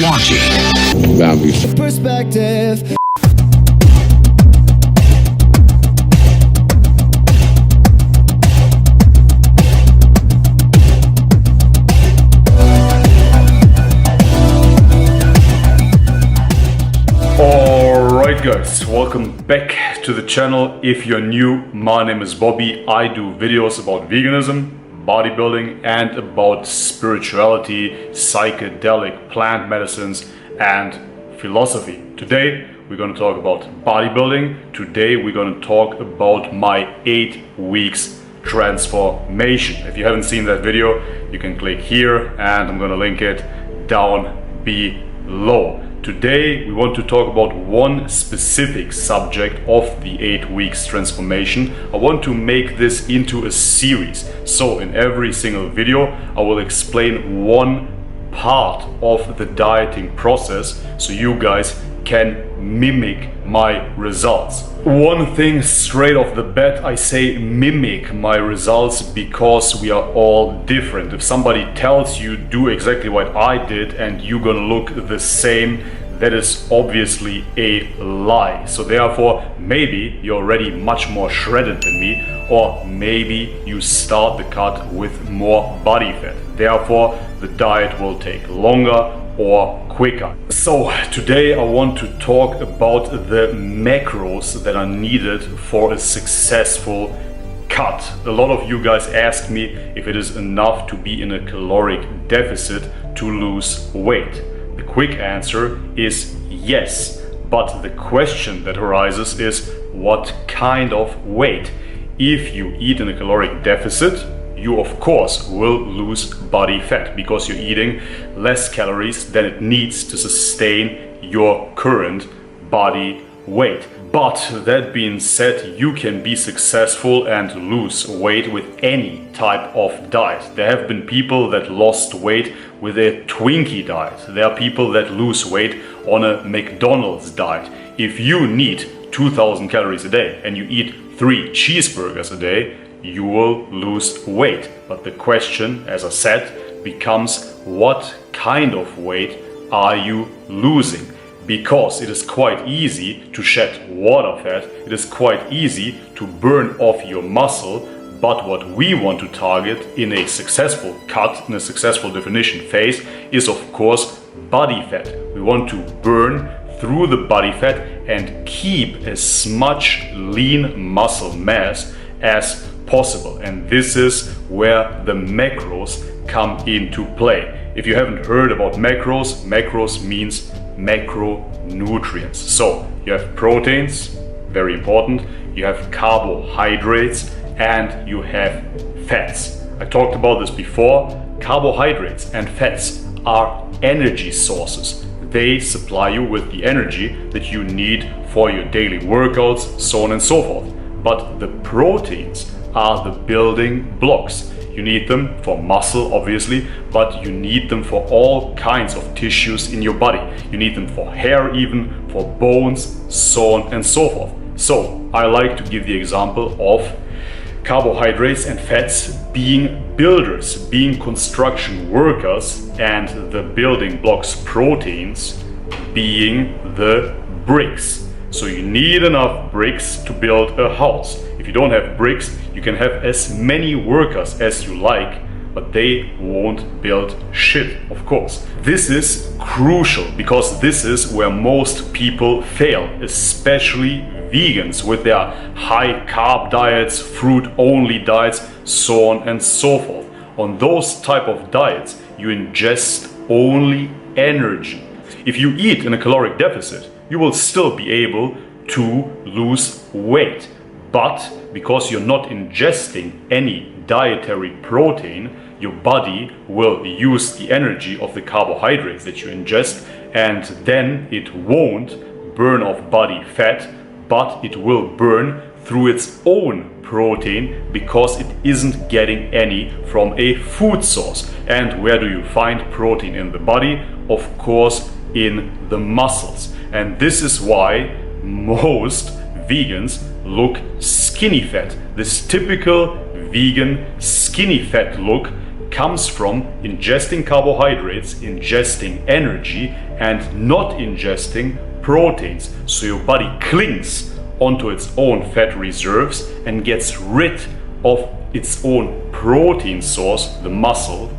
watching Value Perspective. Alright guys, welcome back to the channel. If you're new, my name is Bobby. I do videos about veganism, bodybuilding, and about spirituality, psychedelic plant medicines, and philosophy. Today we're going to talk about bodybuilding. Today we're going to talk about my 8 weeks transformation. If you haven't seen that video, you can click here and I'm going to link it down below. Today we want to talk about one specific subject of the 8 weeks transformation. I want to make this into a series. So in every single video I will explain one part of the dieting process so you guys can mimic my results. One thing straight off the bat, I say mimic my results because we are all different. If somebody tells you do exactly what I did and you're gonna look the same, that is obviously a lie. So therefore, maybe you're already much more shredded than me, or maybe you start the cut with more body fat. Therefore, the diet will take longer or quicker. So today I want to talk about the macros that are needed for a successful cut. A lot of you guys ask me if it is enough to be in a caloric deficit to lose weight. The quick answer is yes, but the question that arises is what kind of weight? If you eat in a caloric deficit, you of course will lose body fat because you're eating less calories than it needs to sustain your current body weight. But that being said, you can be successful and lose weight with any type of diet. There have been people that lost weight with a Twinkie diet. There are people that lose weight on a McDonald's diet. If you need 2000 calories a day and you eat 3 cheeseburgers a day, you will lose weight. But the question, as I said, becomes what kind of weight are you losing? Because it is quite easy to shed water fat, it is quite easy to burn off your muscle, but what we want to target in a successful cut, in a successful definition phase, is of course body fat. We want to burn through the body fat and keep as much lean muscle mass as possible. And this is where the macros come into play. If you haven't heard about macros, macros means macronutrients. So you have proteins, very important, you have carbohydrates, and you have fats. I talked about this before. Carbohydrates and fats are energy sources. They supply you with the energy that you need for your daily workouts, so on and so forth. But the proteins are the building blocks. You need them for muscle, obviously, but you need them for all kinds of tissues in your body. You need them for hair even, for bones, so on and so forth. So I like to give the example of carbohydrates and fats being builders, being construction workers, and the building blocks, proteins, being the bricks. So you need enough bricks to build a house. If you don't have bricks, you can have as many workers as you like, but they won't build shit, of course. This is crucial because this is where most people fail, especially vegans with their high carb diets, fruit only diets, so on and so forth. On those type of diets, you ingest only energy. If you eat in a caloric deficit, you will still be able to lose weight. But because you're not ingesting any dietary protein, your body will use the energy of the carbohydrates that you ingest, and then it won't burn off body fat, but it will burn through its own protein because it isn't getting any from a food source. And where do you find protein in the body? Of course, in the muscles. And this is why most vegans look skinny fat. This typical vegan skinny fat look comes from ingesting carbohydrates, ingesting energy, and not ingesting proteins. So your body clings onto its own fat reserves and gets rid of its own protein source, the muscle,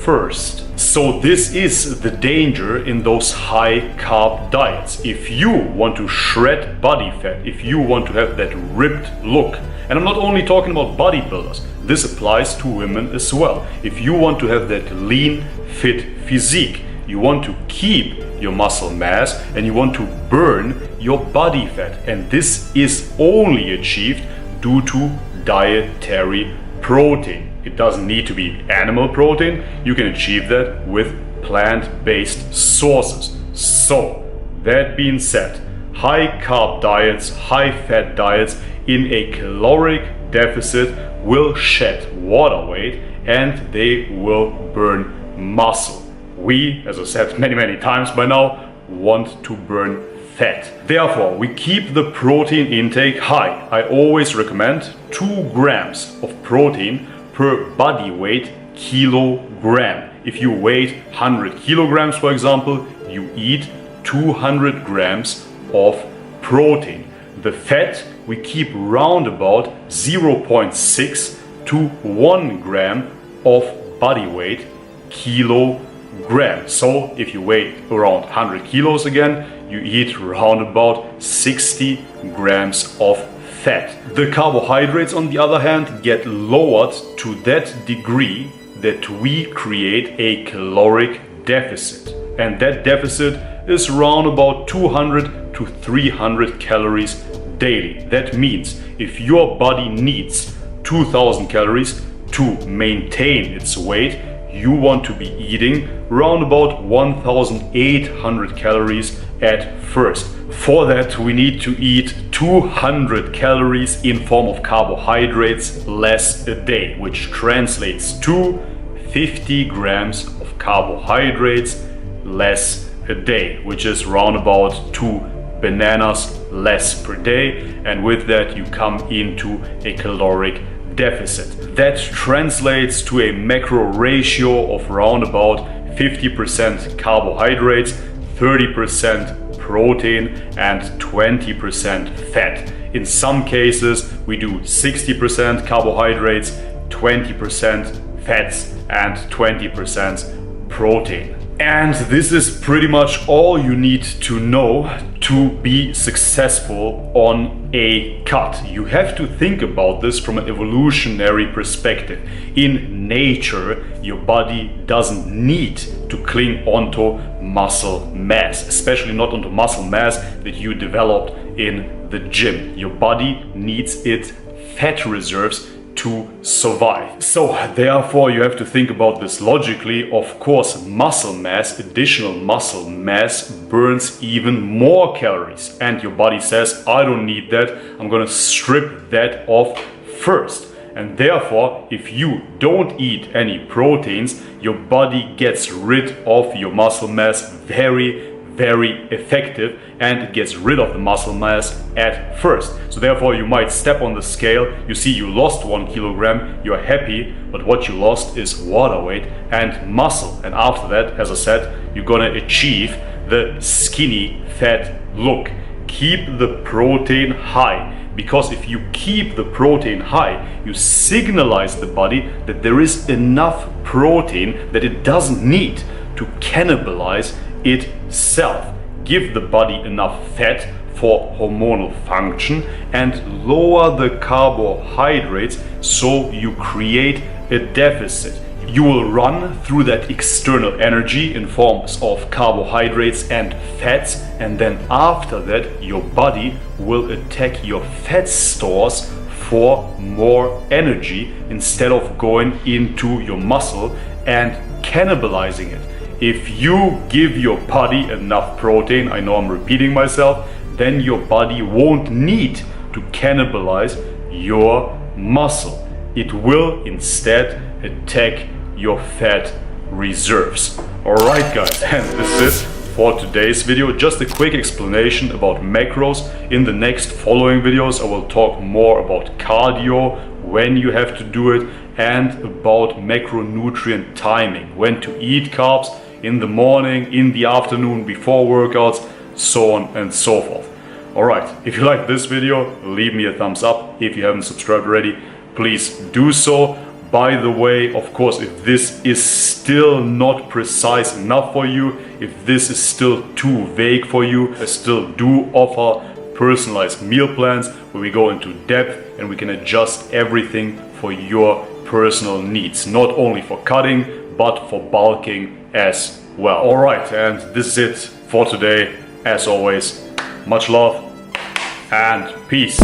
first. So this is the danger in those high carb diets. If you want to shred body fat, if you want to have that ripped look, and I'm not only talking about bodybuilders, this applies to women as well. If you want to have that lean, fit physique, you want to keep your muscle mass and you want to burn your body fat, and this is only achieved due to dietary protein. It doesn't need to be animal protein. You can achieve that with plant-based sources. So, that being said, high carb diets, high fat diets in a caloric deficit will shed water weight and they will burn muscle. We, as I said many times by now, want to burn fat. Therefore, we keep the protein intake high. I always recommend 2 grams of protein per body weight kilogram. If you weigh 100 kilograms, for example, you eat 200 grams of protein. The fat we keep round about 0.6 to 1 gram of body weight kilogram. So if you weigh around 100 kilos again, you eat around about 60 grams of fat. The carbohydrates, on the other hand, get lowered to that degree that we create a caloric deficit. And that deficit is around about 200 to 300 calories daily. That means if your body needs 2000 calories to maintain its weight, you want to be eating around about 1800 calories at first. For that, we need to eat 200 calories in form of carbohydrates less a day, which translates to 50 grams of carbohydrates less a day, which is around about 2 bananas less per day, and with that you come into a caloric deficit. That translates to a macro ratio of around about 50% carbohydrates, 30% protein and 20% fat. In some cases we do 60% carbohydrates, 20% fats and 20% protein. And this is pretty much all you need to know to be successful on a cut. You have to think about this from an evolutionary perspective. In nature, your body doesn't need to cling onto muscle mass, especially not onto muscle mass that you developed in the gym. Your body needs its fat reserves to survive. So therefore you have to think about this logically. Of course, muscle mass, additional muscle mass burns even more calories, and your body says, I don't need that, I'm gonna strip that off first. And therefore, if you don't eat any proteins, your body gets rid of your muscle mass very effective, and it gets rid of the muscle mass at first. So therefore you might step on the scale, you see you lost 1 kilogram, you're happy, but what you lost is water weight and muscle. And after that, as I said, you're gonna achieve the skinny fat look. Keep the protein high, because if you keep the protein high, you signalize the body that there is enough protein that it doesn't need to cannibalize itself. Give the body enough fat for hormonal function and lower the carbohydrates so you create a deficit. You will run through that external energy in forms of carbohydrates and fats, and then after that your body will attack your fat stores for more energy instead of going into your muscle and cannibalizing it. If you give your body enough protein, I know I'm repeating myself, then your body won't need to cannibalize your muscle. It will instead attack your fat reserves. Alright guys, and this is for today's video. Just a quick explanation about macros. In the next following videos I will talk more about cardio, when you have to do it, and about macronutrient timing, when to eat carbs in the morning, in the afternoon, before workouts, so on and so forth. Alright, if you like this video, leave me a thumbs up. If you haven't subscribed already, please do so. By the way, of course, if this is still not precise enough for you, if this is still too vague for you, I still do offer personalized meal plans where we go into depth and we can adjust everything for your personal needs, not only for cutting but for bulking as well. Alright, and this is it for today. As always, much love and peace.